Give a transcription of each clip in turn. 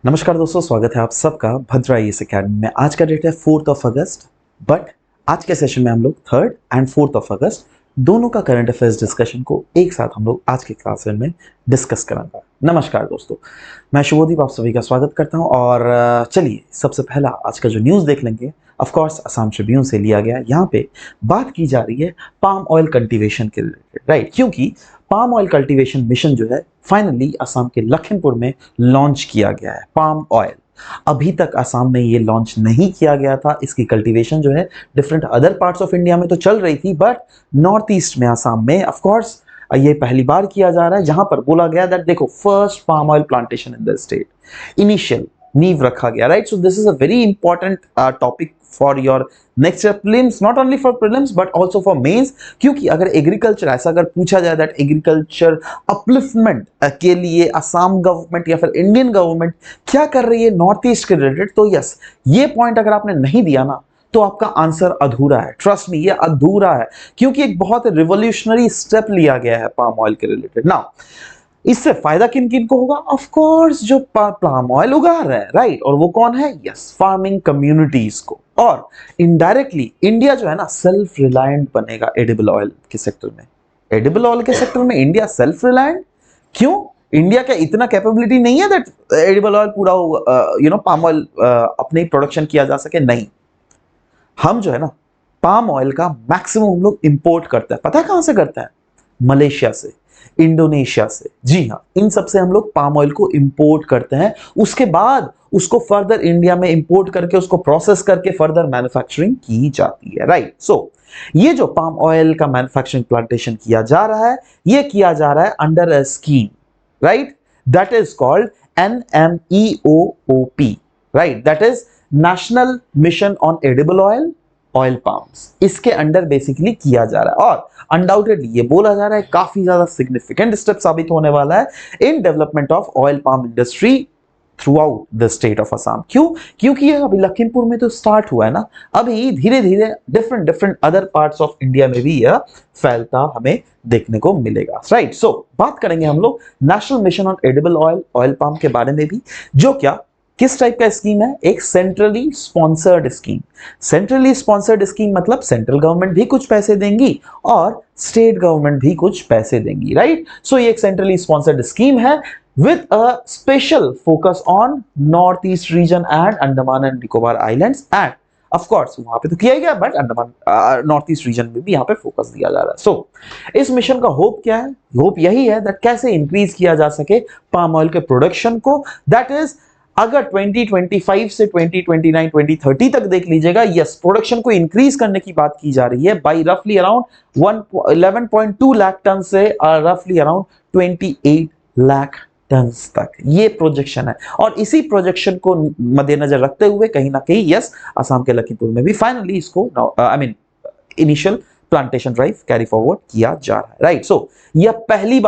नमस्कार दोस्तों, स्वागत है आप सबका भद्रा IAS अकेडमी में। आज का डेट है 4 अगस्त, बट आज के सेशन में हम लोग 3 और 4 अगस्त दोनों का करंट अफेयर्स डिस्कशन को एक साथ हम लोग आज के क्लास में डिस्कस करेंगे। नमस्कार दोस्तों, मैं शुभदीप आप सभी का स्वागत करता हूं और चलिए सबसे पहला आज का जो न्यूज़ देख लेंगे। ऑफ कोर्स असम ट्रिब्यून से लिया गया। यहाँ पे बात की जा रही है पाम ऑयल कल्टीवेशन के रिलेटेड, राइट? क्योंकि पाम ऑयल कल्टीवेशन मिशन जो है फाइनली असम के लखीमपुर में लॉन्च किया गया है। पाम ऑयल अभी तक असम में ये लॉन्च नहीं किया गया था। इसकी कल्टीवेशन जो है different other parts of India में तो चल रही थी, बट नॉर्थ ईस्ट में असम में ऑफ कोर्स ये पहली बार किया जा रहा है, जहां पर बोला गया दैट देखो first palm oil plantation in the state, initial नींव रखा गया, right? So this is a very important topic for your next prelims, not only for prelims but also for mains. क्योंकि अगर एग्रीकल्चर ऐसा अगर पूछा जाए दैट एग्रीकल्चर अपलिफ्टमेंट के लिए असम गवर्नमेंट या फिर इंडियन गवर्नमेंट क्या कर रही है नॉर्थ ईस्ट के रिलेटेड, तो यस, ये पॉइंट अगर आपने नहीं दिया ना तो आपका आंसर अधूरा है। ट्रस्ट मी, ये अधूरा है, क्योंकि एक बहुत रिवोल्यूशनरी स्टेप लिया गया है पाम ऑयल के रिलेटेड। ना इससे फायदा किन किन को होगा? ऑफ कोर्स जो पाम ऑयल उगा रहे हैं, राइट? और वो कौन है? यस, फार्मिंग कम्युनिटीज को। और इनडायरेक्टली इंडिया जो है ना सेल्फ रिलायंट बनेगा एडिबल ऑयल के सेक्टर में। एडिबल ऑयल के सेक्टर में इंडिया सेल्फ रिलायंट क्यों? इंडिया का इतना कैपेबिलिटी नहीं है दैट एडिबल ऑयल पूरा पाम ऑयल अपने ही प्रोडक्शन किया जा सके? नहीं, हम जो है ना पाम ऑयल का मैक्सिमम हम लोग इंपोर्ट करते हैं। पता है कहां से करते हैं? मलेशिया से, इंडोनेशिया से। जी हाँ, इन सब से हम लोग पाम ऑयल को इंपोर्ट करते हैं। उसके बाद उसको फर्दर इंडिया में इंपोर्ट करके उसको प्रोसेस करके फर्दर मैन्युफैक्चरिंग की जाती है, राइट? सो ये जो पाम ऑयल का मैन्युफैक्चरिंग प्लांटेशन किया जा रहा है, ये किया जा रहा है under a scheme, right? That is called NMEOOP, right? That is national mission on edible oil, oil palms. इसके अंडर बेसिकली किया जा रहा है और अनडाउटेडली ये बोला जा रहा है काफी ज्यादा सिग्निफिकेंट स्टेप साबित होने वाला है in development of oil palm industry through out the state of Assam. क्यों? क्योंकि ये अभी लखीमपुर में तो स्टार्ट हुआ है ना, अभी धीरे धीरे different different other parts of India में भी यह फैलता हमें देखने को मिलेगा, राइट? सो बात करेंगे हम लोग national mission on edible oil, oil palm के बारे में भी, जो क्या किस टाइप का स्कीम है? एक centrally sponsored scheme. Centrally sponsored scheme मतलब सेंट्रल गवर्नमेंट भी कुछ पैसे देंगी और स्टेट गवर्नमेंट भी कुछ पैसे देंगी, राइट? सो ये एक सेंट्रली स्पॉन्सर्ड स्कीम है with a special focus on north east region and Andaman and Nicobar Islands and of course वहां पे तो किया ही गया, but Andaman north east region में भी यहाँ पे फोकस दिया जा रहा है। सो इस मिशन का होप क्या है? होप यही है दैट कैसे इंक्रीज किया जा सके पाम ऑयल के प्रोडक्शन को। दैट इज अगर 2025 से 2029 2030 तक देख लीजिएगा, यस, प्रोडक्शन को इंक्रीज करने की बात की जा रही है बाई रफली अराउंड 11.2 लाख टन से रफली अराउंड 28 लाख टन तक ये प्रोजेक्शन है। और इसी प्रोजेक्शन को मद्देनजर रखते हुए कहीं ना कहीं यस, असम के लखीमपुर में भी फाइनली इसको initial plantation drive carry forward किया जा रहा है, राइट? सो यह पहली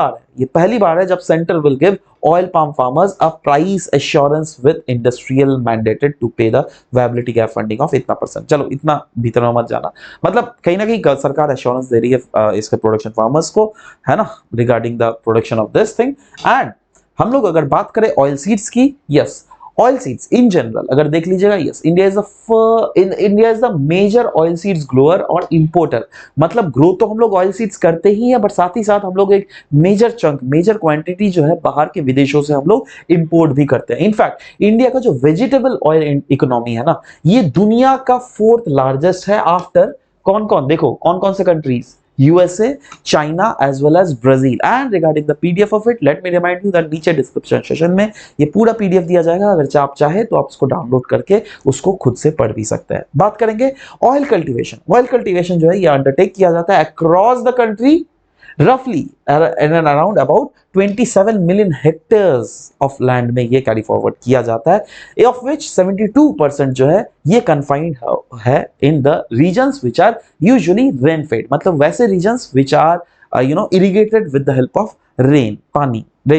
बार है जब centre will give oil palm farmers a price assurance with industrial mandated to pay the viability gap funding of इतना %। चलो इतना भीतर में मत जाना, मतलब कहीं ना कहीं सरकार एश्योरेंस दे रही है इसके प्रोडक्शन फार्मर्स को, है ना, regarding the production of this thing. And हम लोग अगर बात करें ऑयल सीड्स की, yes, oil seeds in general अगर देख लीजिएगा, yes, India is the major oil seeds grower और इंपोर्टर। मतलब ग्रो तो हम लोग ऑयल सीड्स करते ही हैं, बट साथ ही साथ हम लोग एक मेजर क्वांटिटी जो है बाहर के विदेशों से हम लोग इंपोर्ट भी करते हैं। इनफैक्ट इंडिया का जो वेजिटेबल ऑयल इकोनॉमी है ना, ये दुनिया का 4th लार्जेस्ट है आफ्टर कौन कौन? देखो कौन कौन से countries? USA, China as well as Brazil. And regarding the PDF of it, let me remind you that नीचे डिस्क्रिप्शन सेशन में ये पूरा PDF दिया जाएगा। अगर आप चाहे तो आप उसको डाउनलोड करके उसको खुद से पढ़ भी सकते हैं। बात करेंगे ऑयल कल्टीवेशन। ऑयल कल्टीवेशन जो है ये अंडरटेक किया जाता है अक्रॉस द कंट्री रफली in and around about 27 million hectares of land में ये कैरी फॉरवर्ड किया जाता है, ऑफ विच 72% जो है ये कन्फाइंड है in the regions which are usually rain fed, मतलब वैसे regions which are irrigated with the help of rain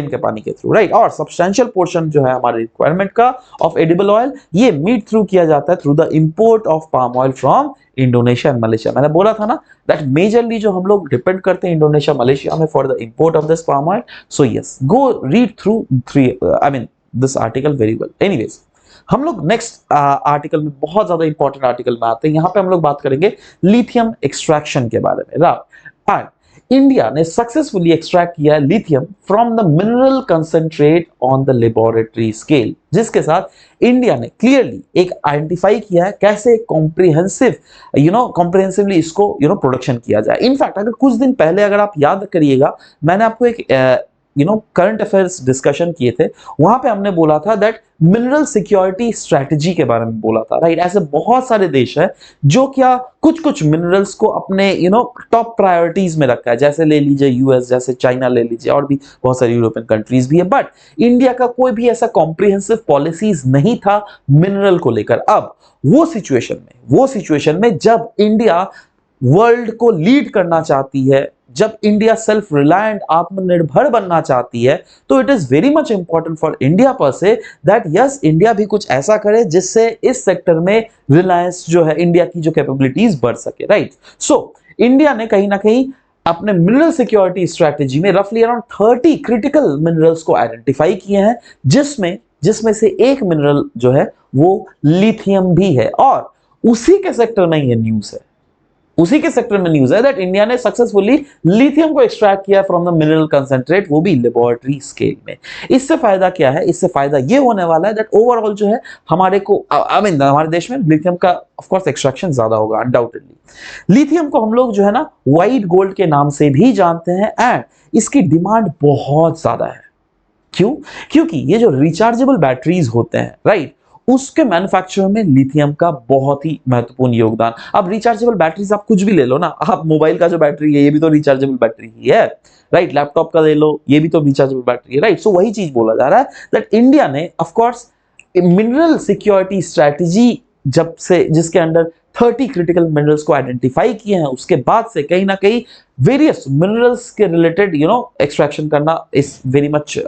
के पानी के थ्रू, राइट? और सब्सटेंशियल पोर्शन जो है हमारे रिक्वायरमेंट का ऑफ एडिबल ऑयल ये मीट थ्रू किया जाता है through the import of palm oil from Indonesia and Malaysia. मैंने बोला था ना दैट मेजरली जो हम लोग डिपेंड करते हैं इंडोनेशिया मलेशिया में for the import of this palm oil. So yes, go read through this article very well. Anyways, हम लोग नेक्स्ट आर्टिकल में, बहुत ज्यादा इंपॉर्टेंट आर्टिकल में आते हैं। यहां पे हम लोग बात करेंगे लिथियम एक्सट्रैक्शन के बारे में। राइट, इंडिया ने सक्सेसफुली एक्सट्रैक्ट किया है lithium from the mineral concentrate on the laboratory scale, जिसके साथ इंडिया ने क्लियरली एक आइडेंटिफाई किया है कैसे कॉम्प्रिहेंसिवली इसको प्रोडक्शन किया जाए। इनफैक्ट अगर कुछ दिन पहले अगर आप याद करिएगा, मैंने आपको एक करंट अफेयर्स डिस्कशन किए थे, वहां पे हमने बोला था दैट मिनरल सिक्योरिटी स्ट्रेटजी के बारे में बोला था। राइट, ऐसे बहुत सारे देश हैं जो क्या कुछ कुछ मिनरल्स को अपने टॉप प्रायोरिटीज में रखा है, जैसे ले लीजिए यूएस, जैसे चाइना ले लीजिए, और भी बहुत सारी यूरोपियन कंट्रीज भी है। बट इंडिया का कोई भी ऐसा कॉम्प्रिहेंसिव पॉलिसीज नहीं था मिनरल को लेकर। अब वो सिचुएशन में जब इंडिया वर्ल्ड को लीड करना चाहती है, जब इंडिया सेल्फ रिलायंट आत्मनिर्भर बनना चाहती है, तो it is very much important for India पर से दैट यस, इंडिया भी कुछ ऐसा करे जिससे इस सेक्टर में रिलायंस जो है, इंडिया की जो कैपेबिलिटीज बढ़ सके। राइट, सो इंडिया ने कहीं ना कहीं अपने मिनरल सिक्योरिटी स्ट्रेटेजी में रफली अराउंड 30 क्रिटिकल मिनरल्स को आइडेंटिफाई किए हैं, जिसमें से एक मिनरल जो है वो लिथियम भी है। और उसी के सेक्टर में ये न्यूज है, उसी के सेक्टर में न्यूज है दैट इंडिया ने सक्सेसफुली लिथियम को एक्सट्रैक्ट किया फ्रॉम द मिनरल कंसंट्रेट, वो भी लेबोरेटरी स्केल में। इससे फायदा क्या है? इससे फायदा ये होने वाला है दैट ओवरऑल जो है हमारे को हमारे देश में लिथियम का ऑफ कोर्स एक्सट्रैक्शन ज्यादा होगा अनडाउटेडली। लिथियम को हम लोग जो है ना व्हाइट गोल्ड के नाम से भी जानते हैं, एंड इसकी डिमांड बहुत ज्यादा है। क्यों? क्योंकि ये जो रिचार्जेबल बैटरीज होते हैं, राइट, उसके मैन्युफैक्चर में लिथियम का बहुत ही महत्वपूर्ण योगदान। अब रिचार्जेबल बैटरीज आप कुछ भी ले लो ना, आप मोबाइल का जो बैटरी है ये भी तो रिचार्जेबल बैटरी ही है। राइट, लैपटॉप का ले लो, ये भी तो रिचार्जेबल बैटरी है। राइट, सो वही चीज बोला जा रहा है दैट इंडिया ने of course mineral security strategy जब से, जिसके अंडर 30 क्रिटिकल मिनरल्स को आइडेंटिफाई किए हैं, उसके बाद से कहीं ना कहीं वेरियस मिनरल्स के रिलेटेड एक्सट्रैक्शन करना इस वेरी मच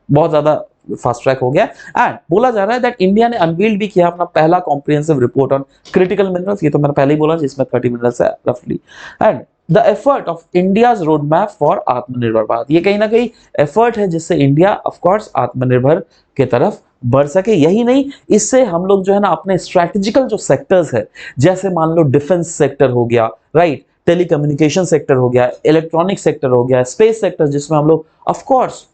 बहुत ज्यादा फास्ट ट्रैक हो गया। एंड बोला जा रहा है दैट इंडिया ने अनवील्ड भी किया अपना पहला comprehensive report on critical minerals, ये तो मैंने पहले ही बोला, जिसमें 30 मिनरल्स है रफली। And the effort of India's road map for आत्मनिर्भर भारत, ये कहीं ना कहीं एफर्ट है जिससे इंडिया ऑफ कोर्स आत्मनिर्भर के तरफ बढ़ सके। यही नहीं, इससे हम लोग जो है ना अपने स्ट्रेटेजिकल जो सेक्टर्स है, जैसे मान लो डिफेंस सेक्टर हो गया, राइट, टेलीकम्युनिकेशन सेक्टर हो गया, इलेक्ट्रॉनिक सेक्टर हो गया, स्पेस सेक्टर, जिसमें हम लोग ऑफ कोर्स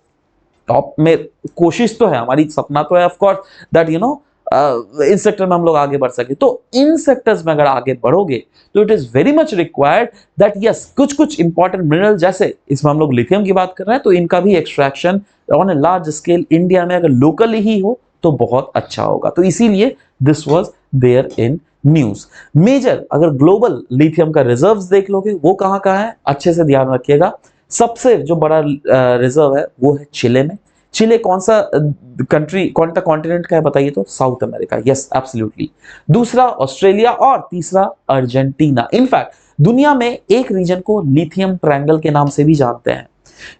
टॉप में, कोशिश तो है हमारी, सपना तो है of course that in sector में हम लोग आगे बढ़ सके। तो इन सेक्टर्स में अगर आगे बढ़ोगे तो it is very much required that yes, कुछ कुछ इंपॉर्टेंट मिनरल, जैसे इसमें हम लोग लिथियम की बात कर रहे हैं, तो इनका भी extraction on a large scale India में अगर लोकली ही हो तो बहुत अच्छा होगा। तो इसीलिए this was there in news. Major अगर ग्लोबल लिथियम का रिजर्व्स देख लोगे, वो कहां कहां है, अच्छे से ध्यान रखिएगा। सबसे जो बड़ा रिजर्व है वो है चिले में। चिले कौन सा कंट्री, कौन सा कॉन्टिनेंट का है बताइए तो? South America, yes absolutely. दूसरा ऑस्ट्रेलिया और तीसरा अर्जेंटीना। इनफैक्ट दुनिया में एक रीजन को लिथियम ट्रायंगल के नाम से भी जानते हैं,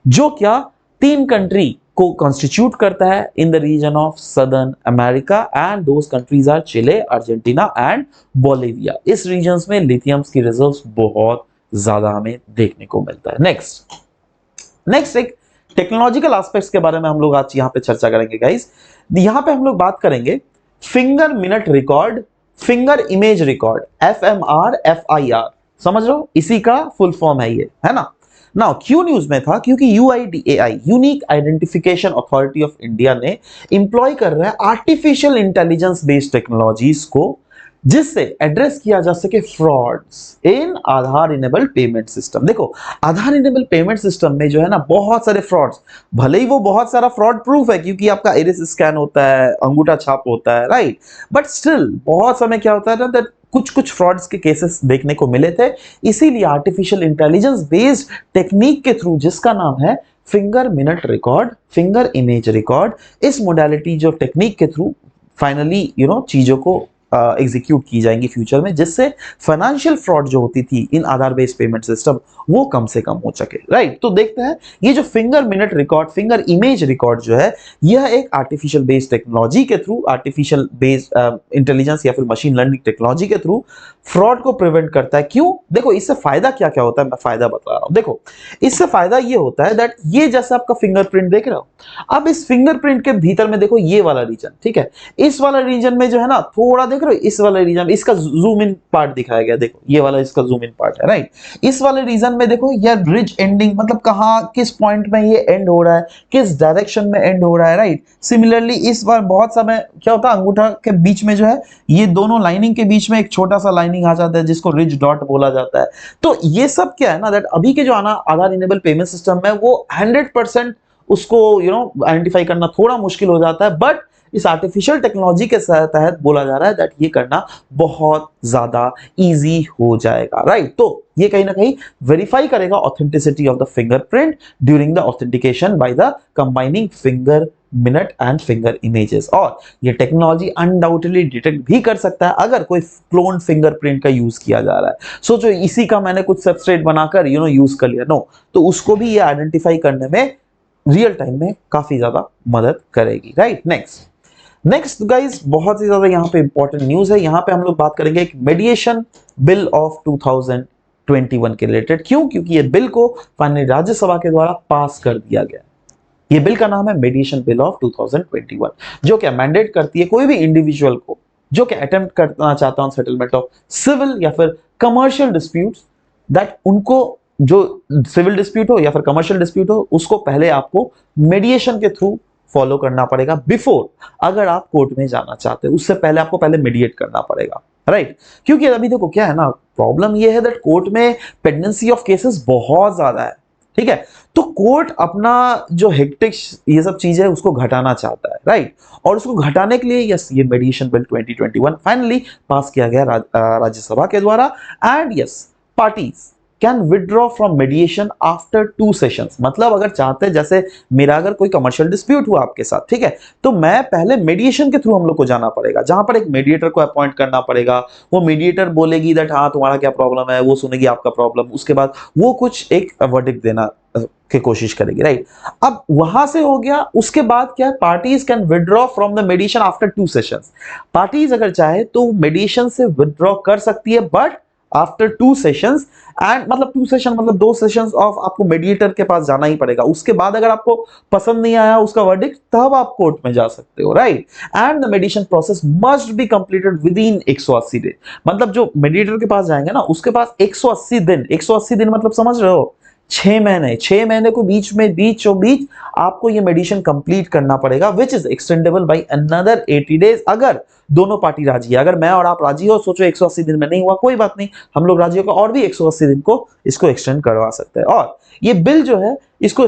जो क्या 3 कंट्री को कॉन्स्टिट्यूट करता है in the region of southern America, and those countries are Chile, Argentina and Bolivia. इस रीजन्स में लिथियम्स की रिजर्व्स बहुत ज्यादा हमें देखने को मिलता है। नेक्स्ट एक टेक्नोलॉजिकल एस्पेक्ट्स के बारे में हम लोग आज यहां पे चर्चा करेंगे गाइस। यहां पे हम लोग बात करेंगे finger minute record, finger image record, FMR FIR, समझ लो इसी का फुल फॉर्म है ये, है ना। नाउ क्यों न्यूज में था? क्योंकि UIDAI, unique identification authority of India ने इंप्लॉय कर रहा है आर्टिफिशियल इंटेलिजेंस बेस्ड टेक्नोलॉजीज को, जिससे एड्रेस किया जा सके फ्रॉड्स इन आधार इनेबल पेमेंट सिस्टम। देखो, आधार इनेबल पेमेंट सिस्टम में जो है ना बहुत सारे फ्रॉड्स, भले ही वो बहुत सारा फ्रॉड प्रूफ है क्योंकि आपका इरिस स्कैन होता है, अंगूठा छाप होता है, राइट, बट स्टिल बहुत समय क्या होता है ना दैट कुछ फ्रॉड्स के केसेस देखने को मिले थे। इसीलिए आर्टिफिशियल इंटेलिजेंस बेस्ड टेक्निक के थ्रू, जिसका नाम है finger minute record, finger image record, इस मोडालिटी जो टेक्निक के थ्रू फाइनली चीजों को एग्जीक्यूट की जाएंगी फ्यूचर में, जिससे फाइनेंशियल फ्रॉड जो होती थी इन आधार बेस्ड पेमेंट सिस्टम वो कम से कम हो सके, राइट। तो देखते हैं ये जो finger minute record, finger image record जो है, यह एक आर्टिफिशियल बेस्ड टेक्नोलॉजी के थ्रू, आर्टिफिशियल बेस्ड इंटेलिजेंस या फिर मशीन लर्निंग टेक्नोलॉजी के थ्रू फ्रॉड को प्रिवेंट करता है। क्यों? देखो इससे फायदा क्या क्या होता है, मैं फायदा बता रहा हूं। देखो इससे फायदा ये होता है दैट ये जैसे आपका फिंगरप्रिंट देख रहे हो, अब इस फिंगरप्रिंट के भीतर में देखो ये वाला रीजन, ठीक है, इस वाला रीजन में जो है ना, थोड़ा देख रहे हो इस वाले रीजन, इसका जूम इन पार्ट दिखाया गया, देखो ये वाला इसका जूम इन पार्ट है, राइट। इस वाले रीजन में देखो ये रिज एंडिंग, मतलब कहां किस पॉइंट में ये एंड हो रहा है, किस डायरेक्शन में एंड हो रहा है, राइट। सिमिलरली इस बार बहुत समय क्या होता है, अंगूठा के बीच में जो है ये दोनों लाइनिंग के बीच में एक छोटा सा लाइनिंग आ जाता है जिसको रिज डॉट बोला जाता है। तो ये सब क्या है ना, दैट अभी के जो आधार इनेबल पेमेंट सिस्टम है वो 100% उसको आइडेंटिफाई करना थोड़ा मुश्किल हो जाता है, बट इस आर्टिफिशियल टेक्नोलॉजी के तहत बोला जा रहा है दैट ये करना बहुत ज्यादा इजी हो जाएगा, राइट। तो ये कहीं ना कहीं वेरीफाई करेगा authenticity of the fingerprint during the authentication by the combining finger minute and finger images. और ये टेक्नोलॉजी अनडाउटेडली डिटेक्ट भी कर सकता है अगर कोई क्लोन फिंगरप्रिंट का यूज किया जा रहा है। सोचो इसी का मैंने कुछ सबस्ट्रेट बनाकर यूज कर लिया, नो, तो उसको भी ये आइडेंटिफाई करने में रियल टाइम में काफी ज्यादा मदद करेगी, राइट। नेक्स्ट गाइस, बहुत ही ज्यादा यहाँ पे इंपॉर्टेंट न्यूज है। यहाँ पे हम लोग बात करेंगे एक मेडिएशन बिल ऑफ 2021 के रिलेटेड। क्यों? क्योंकि ये बिल को फाइनली राज्यसभा के द्वारा पास कर दिया गया। ये बिल का नाम है मेडिएशन बिल ऑफ 2021, जो क्या मैंडेट करती है कोई भी इंडिविजुअल को जो क्या अटेम्प्ट करना चाहता है सेटलमेंट ऑफ सिविल या फिर कमर्शियल डिस्प्यूट्स, दैट उनको जो सिविल डिस्प्यूट हो या फिर कमर्शियल डिस्प्यूट हो, उसको पहले आपको मेडिएशन के थ्रू फॉलो करना पड़ेगा बिफोर, अगर आप कोर्ट में जाना चाहते हैं उससे पहले आपको पहले मेडिएट करना पड़ेगा, राइट। क्योंकि अभी देखो क्या है ना, प्रॉब्लम ये है दैट कोर्ट में पेंडेंसी ऑफ केसेस बहुत ज्यादा है, ठीक है। तो कोर्ट अपना जो हेक्टिक ये सब चीजें उसको घटाना चाहता है, राइट। और उसको घटाने के लिए यस ये मेडिएशन बिल 2021 फाइनली पास किया गया राज्यसभा के द्वारा। And yes, parties can withdraw from मेडिएशन after 2 sessions. मतलब अगर चाहते हैं, जैसे मेरा अगर कोई कमर्शियल डिस्प्यूट हुआ आपके साथ, ठीक है, तो मैं पहले मेडिएशन के थ्रू हम लोग को जाना पड़ेगा, जहां पर एक मेडिएटर को अपॉइंट करना पड़ेगा। वो मेडिएटर बोलेगी दैट हाँ तुम्हारा क्या प्रॉब्लम है, वो सुनेगी आपका प्रॉब्लम, उसके बाद वो कुछ एक वर्डिक्ट देना की कोशिश करेगी, राइट। अब वहां से हो गया, उसके बाद क्या है, parties can withdraw from the मेडिएशन after 2 sessions. Parties अगर चाहे तो मेडिएशन से विड्रॉ कर सकती है, बट आफ्टर 2 सेशंस। एंड मतलब 2 सेशन मतलब 2 सेशंस ऑफ आपको मेडिएटर के पास जाना ही पड़ेगा। उसके बाद अगर आपको पसंद नहीं आया उसका वर्डिक्ट, तब आप कोर्ट में जा सकते हो, right. And the मेडिएशन process must be completed with in 180 day. मतलब जो मेडिएटर के पास जाएंगे ना, उसके पास 180 दिन, 180 दिन मतलब समझ रहे हो, 6 महीने, 6 महीने को बीचों बीच आपको ये मेडिएशन कंप्लीट करना पड़ेगा, which is extendable by another 80 days, अगर दोनों पार्टी राजी है। अगर मैं और आप राजी हो, सोचो 180 दिन में नहीं हुआ, कोई बात नहीं, हम लोग राजी होकर और भी 180 दिन को इसको एक्सटेंड करवा सकते हैं। और ये बिल जो है इसको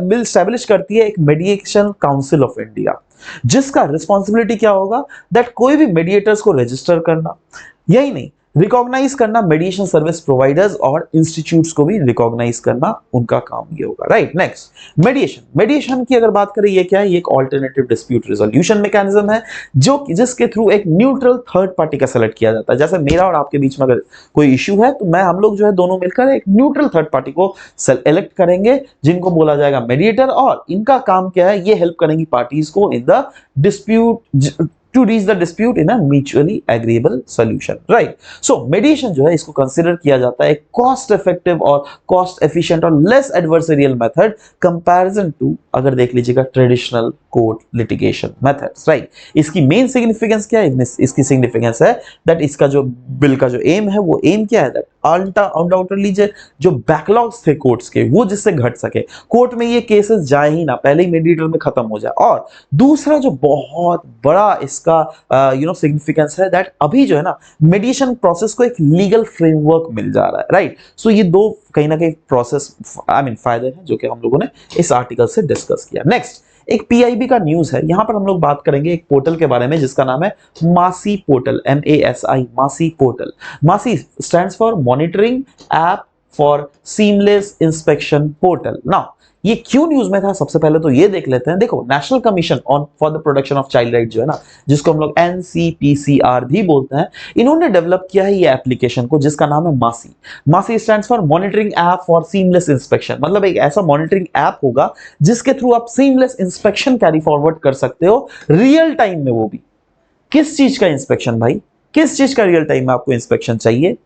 बिल स्टैब्लिश करती है एक मेडिएशन काउंसिल ऑफ इंडिया, जिसका रिस्पॉन्सिबिलिटी क्या होगा, दैट कोई भी मेडिएटर्स को रजिस्टर करना, यही नहीं रिकॉग्नाइज करना, मेडिएशन सर्विस प्रोवाइडर्स और इंस्टीट्यूट्स को भी रिकॉग्नाइज करना उनका काम ये होगा, राइट। नेक्स्ट, मेडिएशन की अगर बात करें, ये क्या है, ये एक ऑल्टरनेटिव डिस्प्यूट रिजोल्यूशन मैकेनिज्म है जो जिसके थ्रू एक न्यूट्रल थर्ड पार्टी का सेलेक्ट किया जाता है। जैसे मेरा और आपके बीच में अगर कोई इश्यू है, तो हम लोग जो है दोनों मिलकर एक न्यूट्रल थर्ड पार्टी को सेलेक्ट करेंगे, जिनको बोला जाएगा मेडिएटर, और इनका काम क्या है, ये हेल्प करेंगी पार्टीज को in the dispute to reach the dispute in a mutually agreeable solution, right? So mediation जो है इसको कंसिडर किया जाता है एक कॉस्ट इफेक्टिव और कॉस्ट एफिशिएंट और less adversarial method comparison to, अगर देख लीजिएगा, traditional court litigation methods, right. इसकी मेन सिग्निफिकेंस क्या है, इसकी सिग्निफिकेंस है दैट इसका जो बिल का जो एम है, वो एम क्या है, दैट अनडाउटेडली जो बैकलॉग्स थे कोर्ट्स के, वो जिससे घट सके, कोर्ट में ये केसेस जाए ही ना, पहले ही मेडिएटर में खत्म हो जाए। और दूसरा जो बहुत बड़ा इसका सिग्निफिकेंस है, दैट अभी जो है ना मेडिएशन प्रोसेस को एक लीगल फ्रेमवर्क मिल जा रहा है, राइट। सो ये दो कहीं ना कहीं प्रोसेस फायदे हैं जो कि हम लोगों ने इस आर्टिकल से डिस्कस किया। नेक्स्ट, एक पीआईबी का न्यूज है, यहां पर हम लोग बात करेंगे एक पोर्टल के बारे में जिसका नाम है मासी पोर्टल, MASI, मासी पोर्टल। मासी stands for monitoring app for seamless inspection portal. Now ये क्यों न्यूज में था, सबसे पहले तो ये देख लेते हैं। देखो, national commission on for the protection of child right जो है ना, जिसको हम लोग एनसीपीसीआर भी बोलते हैं, इन्होंने डेवलप किया है ये एप्लीकेशन को, जिसका नाम है मासी। मासी stands for monitoring app for seamless inspection. मतलब एक ऐसा मॉनिटरिंग ऐप होगा जिसके थ्रू आप सीमलेस इंस्पेक्शन कैरी फॉरवर्ड कर सकते हो रियल टाइम में। वो भी किस चीज का इंस्पेक्शन भाई, किस चीज का रियल टाइम में आपको इंस्पेक्शन चाहिए?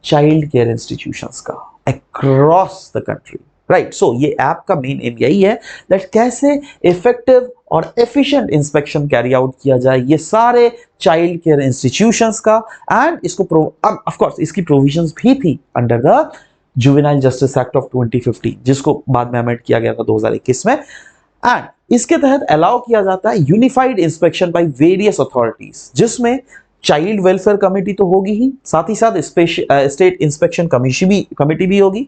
चाइल्ड केयर इंस्टीट्यूशंस का अक्रॉस द कंट्री, राइट। सो ये ऐप का मेन एम यही है दैट कैसे इफेक्टिव और एफिशिएंट इंस्पेक्शन कैरी आउट किया जाए ये सारे चाइल्ड केयर इंस्टीट्यूशंस का। एंड इसको ऑफ कोर्स इसकी प्रोविजंस भी थी under the juvenile justice act of 2015, जिसको बाद में अमेंड किया गया था 2021 में। एंड इसके तहत अलाउ किया जाता है unified inspection by various authorities, जिसमें चाइल्ड वेलफेयर कमेटी तो होगी ही, साथ ही साथ स्टेट इंस्पेक्शन कमेटी भी होगी,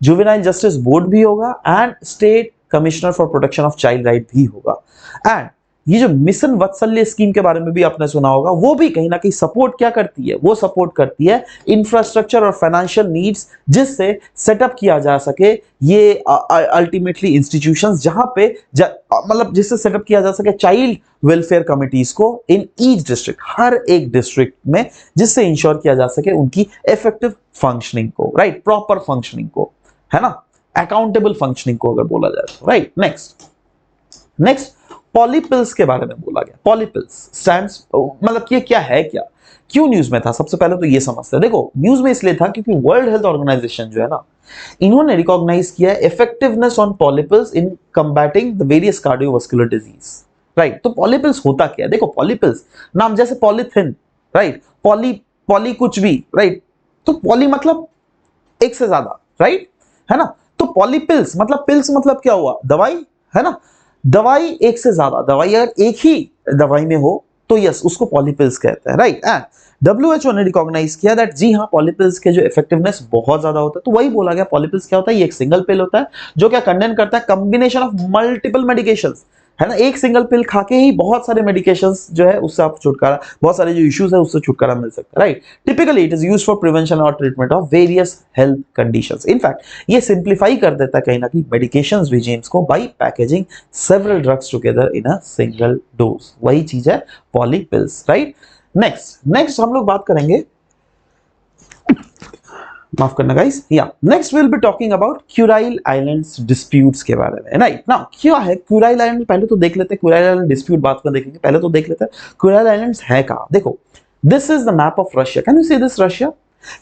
जुवेनाइल जस्टिस बोर्ड भी होगा and state commissioner for protection of child right भी होगा। एंड ये जो मिशन वत्सल्य स्कीम के बारे में भी आपने सुना होगा, वो भी कहीं ना कहीं सपोर्ट क्या करती है, वो सपोर्ट करती है इंफ्रास्ट्रक्चर और फाइनेंशियल नीड्स, जिससे सेटअप किया जा सके ये अल्टीमेटली इंस्टीट्यूशंस, जहां पे मतलब जिससे सेटअप किया जा सके चाइल्ड वेलफेयर कमिटीज को इन ईच डिस्ट्रिक्ट, हर एक डिस्ट्रिक्ट में, जिससे इंश्योर किया जा सके उनकी इफेक्टिव फंक्शनिंग को, राइट, प्रॉपर फंक्शनिंग को, है ना, अकाउंटेबल फंक्शनिंग को अगर बोला जाए तो, राइट। नेक्स्ट पॉलीपिल्स के बारे में बोला गया। पॉलीपिल्स स्टैंड्स मतलब ये क्या है, क्या क्यों न्यूज में था, सबसे पहले तो ये समझते हैं। देखो, न्यूज में इसलिए था क्योंकि वर्ल्ड हेल्थ ऑर्गेनाइजेशन जो है ना, इन्होंने रिकॉग्नाइज किया है effectiveness on polypills in combating the various cardiovascular disease, right. तो पॉलीपिल्स होता क्या है? देखो, पॉलीपिल्स नाम जैसे पॉलीथिन, राइट, पॉली कुछ भी, राइट, तो पॉली मतलब एक से ज्यादा, राइट, है ना। तो पॉलीपिल्स मतलब पिल्स मतलब क्या हुआ, दवाई, है ना। दवाई एक से ज्यादा, दवाई अगर एक ही दवाई में हो तो यस उसको पॉलीपिल्स कहते हैं, राइट। एंड WHO ने रिकॉग्नाइज किया दैट जी हाँ, पॉलीपिल्स के जो इफेक्टिवनेस बहुत ज्यादा होता है। तो वही बोला गया, पॉलीपिल्स क्या होता है, ये एक सिंगल पिल होता है जो क्या कंटेन करता है कॉम्बिनेशन ऑफ मल्टीपल मेडिकेशंस, है ना। एक सिंगल पिल खा के ही बहुत सारे मेडिकेशंस जो है उससे आप छुटकारा, बहुत सारे जो इश्यूज है उससे छुटकारा मिल सकता है, right. Typically it is used for prevention और treatment of various health conditions. In fact ये सिंप्लीफाई कर देता है कहीं ना कहीं मेडिकेशंस रिजीम्स को by packaging several drugs together in a single dose. वही चीज है पॉलीपिल्स, राइट। नेक्स्ट हम लोग बात करेंगे, माफ करना गाइस, या next will be talking about Kurile islands disputes के बारे में, राइट। नाउ क्या है क्यूराइल आइलैंड, पहले तो देख लेते हैं क्यूराइल आइलैंड डिस्प्यूट, बात में देखेंगे, पहले तो देख लेते हैं क्यूराइल आइलैंड्स है कहां। देखो, this is the map of Russia, can you see this Russia,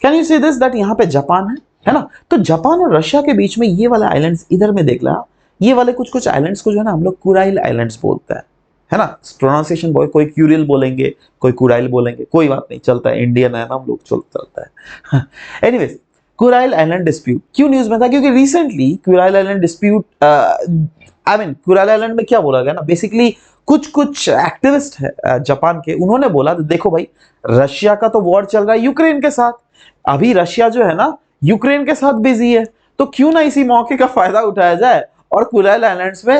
can you see this that यहां पे जापान है ना। तो जापान और रशिया के बीच में ये वाला आइलैंड्स इधर में देख ला, ये वाले कुछ आइलैंड्स को जो है ना हम लोग क्यूराइल आइलैंड्स बोलते हैं, है ना। प्रोनाउंसिएशन बॉय कोई क्यूरिल बोलेंगे, कोई कुराइल बोलेंगे, कोई बात नहीं, चलता है, इंडियन है ना हम लोग, चलता है। एनीवेज, कुराइल आइलैंड डिस्प्यूट क्यों न्यूज में था, क्योंकि रिसेंटली कुराइल आइलैंड डिस्प्यूट, कुराइल आइलैंड में क्या बोला गया ना, बेसिकली कुछ एक्टिविस्ट है जापान के, उन्होंने बोला देखो भाई, रशिया का तो वॉर चल रहा है यूक्रेन के साथ, अभी रशिया जो है ना यूक्रेन के साथ बिजी है, तो क्यों ना इसी मौके का फायदा उठाया जाए और कुराइल आइलैंड्स में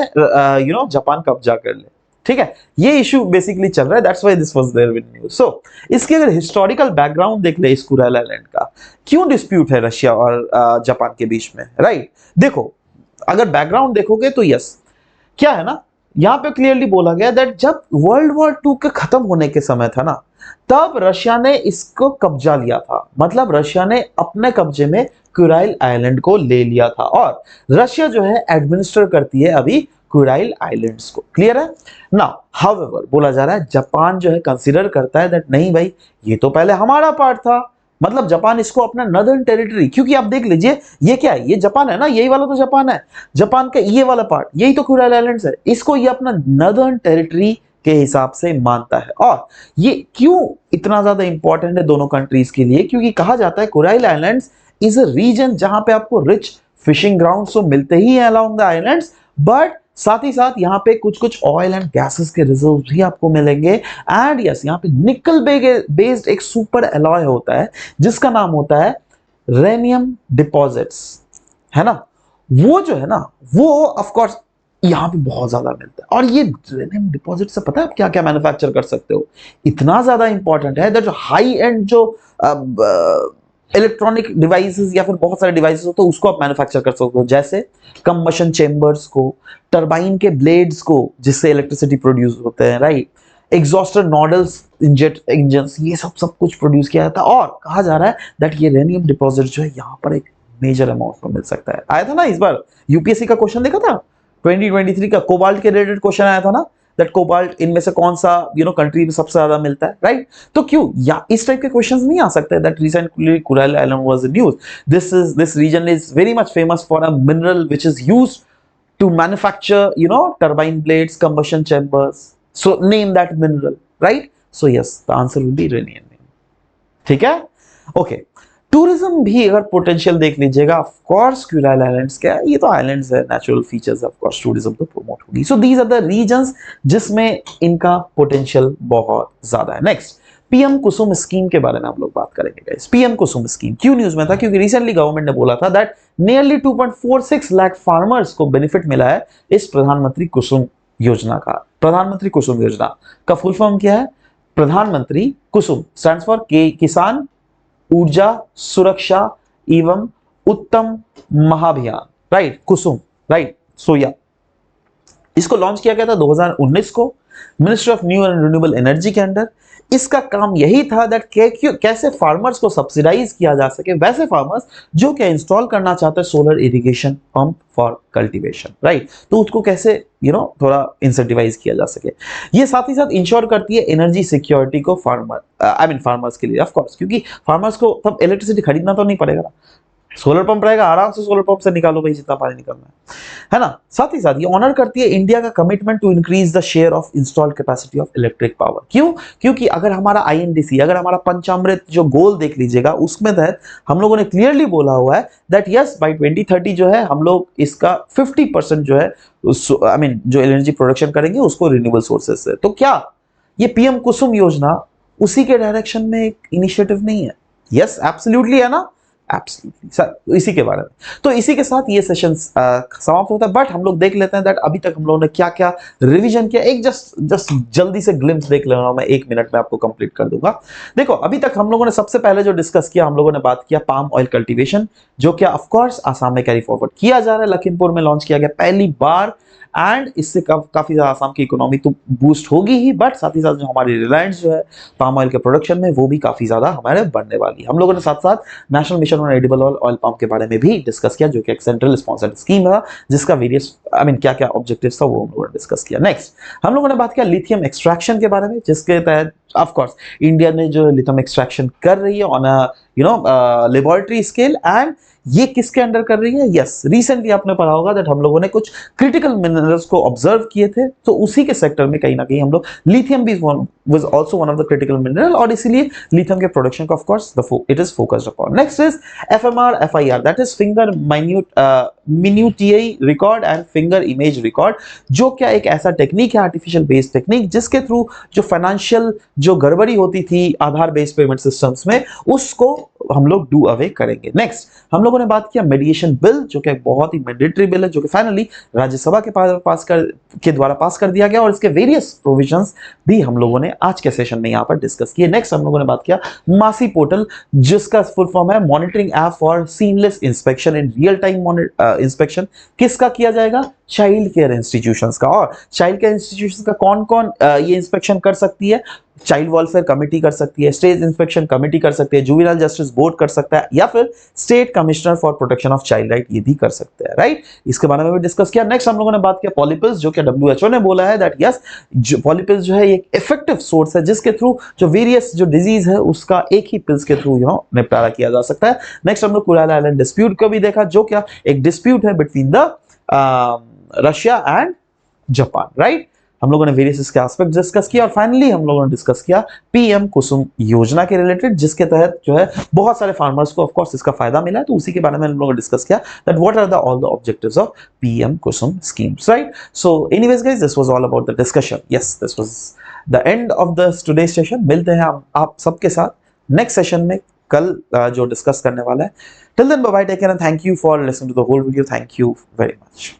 जापान कब्जा कर ले, ठीक है। ये इशू बेसिकली चल रहा है, that's why this was there with news. So इसके अगर हिस्टोरिकल बैकग्राउंड देख ले इस कुराइल आइलैंड का, क्यों डिस्प्यूट है रशिया और जापान के बीच में, राइट। देखो, अगर बैकग्राउंड देखोगे तो यस, क्या है ना, यहां पे क्लियरली बोला गया दैट जब वर्ल्ड वॉर 2 के खत्म होने के समय था ना, तब रशिया ने इसको कब्जा लिया था, मतलब रशिया ने अपने कब्जे में कुराइल आइलैंड को ले लिया था, और रशिया जो है एडमिनिस्टर करती है अभी कुराइल आइलैंड्स को, क्लियर है ना। हाउएवर बोला जा रहा है जापान जो है कंसीडर करता है दैट नहीं भाई, ये तो पहले हमारा पार्ट था, मतलब जापान इसको अपना नदर्न टेरिटरी, क्योंकि आप देख लीजिए ये क्या है, ये जापान है ना, यही वाला तो जापान है, जापान का ये वाला पार्ट यही तो कुराइल आइलैंड्स है, इसको ये अपना नदर्न टेरिटरी के हिसाब से मानता है। और ये क्यों इतना ज्यादा इंपॉर्टेंट है दोनों कंट्रीज के लिए, क्योंकि कहा जाता है कुराइल आइलैंड्स इज अ रीजन जहां पे आपको रिच फिशिंग ग्राउंड्स तो मिलते ही हैं अलोंग द आइलैंड्स, बट साथ ही साथ यहाँ पे कुछ ऑयल एंड गैसेस के रिजर्व भी आपको मिलेंगे। एंड यस, यहाँ पे निकल बेस्ड एक सुपर एलॉय होता है जिसका नाम होता है रेनियम डिपॉजिट्स, है ना। वो जो है ना, वो ऑफ कोर्स यहाँ पे बहुत ज्यादा मिलता है, और ये रेनियम डिपॉजिट से पता है आप क्या क्या मैन्युफैक्चर कर सकते हो, इतना ज्यादा इंपॉर्टेंट है दैट जो हाई एंड जो इलेक्ट्रॉनिक डिवाइसेस या फिर बहुत सारे डिवाइसेस हो तो उसको आप मैन्युफैक्चर कर सकते हो, जैसे कंबशन चेंबर्स को, टरबाइन के ब्लेड्स को जिससे इलेक्ट्रिसिटी प्रोड्यूस होते हैं, राइट, एग्जॉस्टर नॉडल्स, जेट इंजन्स, ये सब सब कुछ प्रोड्यूस किया जाता है। और कहा जा रहा है दैट ये यूरेनियम डिपॉजिट जो है यहाँ पर एक मेजर अमाउंट में मिल सकता है। आया था ना इस बार यूपीएससी का क्वेश्चन, देखा था 2023 का कोबाल्ट के रिलेटेड क्वेश्चन आया था ना, दैट कोबाल्ट इनमें से कौन सा कंट्री में सबसे ज्यादा मिलता है, राइट। तो क्यों या इस टाइप के क्वेश्चंस नहीं आ सकते that recently Kuril island was in news, this region is very much famous for a mineral which is used to manufacture turbine blades, combustion chambers, so name that mineral, right? So yes, the answer will be uranium। ठीक है, okay. Tourism भी अगर potential देख लीजिएगा, of course कुराइल islands क्या है, ये तो आइलैंड्स है, natural features, of course tourism तो प्रमोट होगी। So these are the reasons जिसमें इनका पोटेंशियल बहुत ज्यादा है। नेक्स्ट, पीएम कुसुम स्कीम के बारे में हम लोग बात करेंगे गाइस। पीएम कुसुम स्कीम क्यों न्यूज में था, क्योंकि रिसेंटली गवर्नमेंट ने बोला था दैट नियरली 2.46 लाख फार्मर्स को बेनिफिट मिला है इस प्रधानमंत्री कुसुम योजना का। प्रधानमंत्री कुसुम योजना का फुल फॉर्म क्या है? प्रधानमंत्री कुसुम स्टैंड्स फॉर किसान ऊर्जा सुरक्षा एवं उत्तम महाभियान, राइट, कुसुम, राइट। सो या इसको लॉन्च किया गया था 2019 को ministry of new and renewable energy के अंडर। इसका काम यही था दैट कैसे फार्मर्स को सब्सिडाइज किया जा सके, वैसे फार्मर्स जो क्या इंस्टॉल करना चाहते हैं solar irrigation pump for cultivation, right, तो उसको कैसे थोड़ा इंसेंटिवाइज किया जा सके। ये साथ ही साथ इंश्योर करती है एनर्जी सिक्योरिटी को फार्मर्स के लिए, ऑफ कोर्स, क्योंकि फार्मर्स को तब इलेक्ट्रिसिटी खरीदना तो नहीं पड़ेगा ना, सोलर पंप रहेगा, आराम से सोलर पंप से निकालो भाई जितना पानी निकलना है ना। साथ ही साथ ये ऑनर करती है इंडिया का commitment to increase the share of installed capacity of electric power. क्यों? क्योंकि अगर हमारा आईएनडीसी, अगर हमारा पंचामृत जो गोल देख लीजिएगा, उसमें तहत हम लोगों ने क्लियरली बोला हुआ है दैट यस बाई 2030 जो है हम लोग इसका 50% जो है जो एनर्जी प्रोडक्शन करेंगे उसको रिन्यूएबल सोर्सेज से। तो क्या ये पीएम कुसुम योजना उसी के डायरेक्शन में एक इनिशिएटिव नहीं है? यस, एब्सोल्युटली है ना, एब्सोल्युटली सर, इसी के बारे में। तो इसी के साथ ये सेशन समाप्त होता है, बट हम लोग देख लेते हैं दैट अभी तक हम लोगों ने क्या क्या रिवीजन किया। एक जस्ट जल्दी से ग्लिम्स देख लेना, मैं 1 मिनट में आपको कंप्लीट कर दूंगा। देखो, अभी तक हम लोगों ने सबसे पहले जो डिस्कस किया, हम लोगों ने बात किया पाम ऑयल कल्टीवेशन, जो क्या ऑफ कोर्स आसाम में कैरी फॉरवर्ड किया जा रहा है, लखीमपुर में लॉन्च किया गया पहली बार, एंड इससे काफी ज्यादा आसाम की इकोनॉमी तो बूस्ट होगी ही, बट साथ ही साथ जो हमारी रिलायंस जो है पाम ऑयल के प्रोडक्शन में, वो भी काफी ज्यादा हमारे बढ़ने वाली है। हम लोगों ने साथ साथ national mission on edible oil palm के बारे में भी डिस्कस किया, जो कि एक सेंट्रल स्पॉन्सर्ड स्कीम था, जिसका वेरियस क्या क्या ऑब्जेक्टिव्स था वो हम लोगों ने डिस्कस किया। नेक्स्ट हम लोगों ने बात किया लिथियम एक्सट्रैक्शन के बारे में, जिसके तहत ऑफ कोर्स इंडिया ने जो लिथियम एक्सट्रैक्शन कर रही है on a laboratory scale, and ये किसके अंडर कर रही है? यस, रिसेंटली आपने पढ़ा होगा दैट हम लोगों ने कुछ क्रिटिकल मिनरल्स को ऑब्जर्व किए थे, तो उसी के सेक्टर में कहीं ना कहीं हम लोग लिथियम भी was also one of the critical mineral, और इसीलिए लिथियम के प्रोडक्शन को of course it is focused upon. Next is FMR FIR, that is finger minutiae record and finger image record, जो क्या एक ऐसा टेक्निक है, आर्टिफिशियल बेस्ड टेक्निक, जिसके थ्रू जो फाइनेंशियल जो गड़बड़ी होती थी आधार बेस्ड पेमेंट सिस्टम्स में, उसको हम लोग डू अवे करेंगे। नेक्स्ट हम लोगों ने बात किया मेडिएशन बिल, जो कि एक बहुत ही मैंडेटरी बिल है, जो कि फाइनली राज्यसभा के द्वारा पास कर दिया गया, और इसके वेरियस प्रोविजंस भी हम लोगों ने आज के सेशन में यहां पर डिस्कस किए। नेक्स्ट हम लोगों ने बात किया मासी पोर्टल, जिसका फुल फॉर्म है monitoring app for seamless inspection in real time inspection. किसका किया जाएगा? चाइल्ड केयर इंस्टीट्यूशंस का। और चाइल्ड केयर इंस्टीट्यूशंस का कौन कौन ये इंस्पेक्शन कर सकती है? चाइल्ड वेलफेयर कमेटी कर सकती है, स्टेट इंस्पेक्शन कमेटी कर सकती है, जुवेनाइल जस्टिस बोर्ड कर सकता है, या फिर state commissioner for protection of child right, ये भी कर सकते हैं, राइट। इसके बारे में भी डिस्कस किया। नेक्स्ट हम लोगों ने बात किया पॉलीपिल्स, जो कि WHO ने बोला है दैट यस पॉलीपिल्स जो है एक इफेक्टिव सोर्स है, जिसके थ्रू जो वेरियस जो डिजीज है उसका एक ही पिल्स के थ्रू निपटारा किया जा सकता है। नेक्स्ट हम लोग कुराल आइलैंड डिस्प्यूट को भी देखा, जो क्या एक डिस्प्यूट है between the Russia and Japan, right. हम लोगों ने वेरियस इसके एस्पेक्ट डिस्कस किया, और फाइनली हम लोगों ने डिस्कस किया पीएम कुसुम योजना के रिलेटेड, जिसके तहत जो है बहुत सारे फार्मर्स को ऑफ कोर्स इसका फायदा मिला है, तो उसी के बारे में हम लोगों ने डिस्कस किया that what are the all the objectives of PM Kusum schemes, right. So anyways guys, this was all about the discussion. Yes, this was the end of the today session. मिलते हैं आप सबके साथ नेक्स्ट सेशन में कल जो discuss करने वाला है। Till then bye bye, take care and thank you for listening to the whole video. Thank you very much.